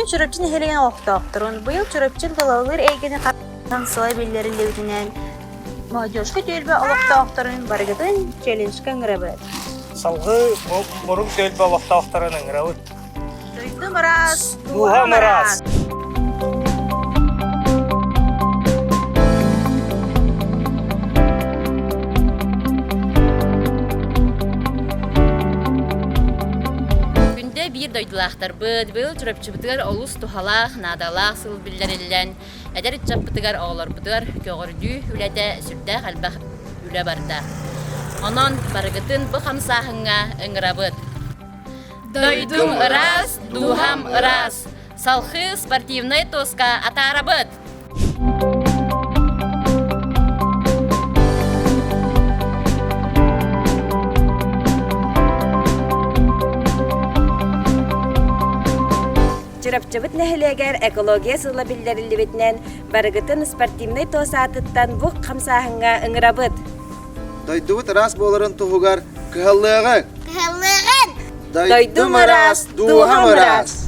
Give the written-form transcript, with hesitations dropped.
Мен чүрөпчүн хелеген оқтоқтырын. Быйыл чүрөпчүн балалар эйгени қаттан сылай беллерин лебитинен. Молодежка түйелбе олықтоқтырын баргытын челленджка ыңырабы. Салғы бұрын төлбе олықтоқтырын ыңырабы. Дойдым раз, Дуғам раз. Bir doydulaqtar bıd, bıl çüröpçübütügar olus tuhalaq, nadalaq sıl billerillen, eder içapbıtıgar oğlar bıdıgar, köğürdü, ülede sürde qalbaq üle barda. Onon barıgıtın bu xamsahınga ıngırabıd. Doydum ıras, duham ıras, salxı sportivnay toska atarabıd. Чырапчыбыт нәһелегер экология сыла биллерилли битнен барыгытын спортивный тосатыттан бук камсаһыңа ыңырабыт. Дойдубут рас боларын туһугар кыһаллыгы. Дойдум ырас, дуһам ырас.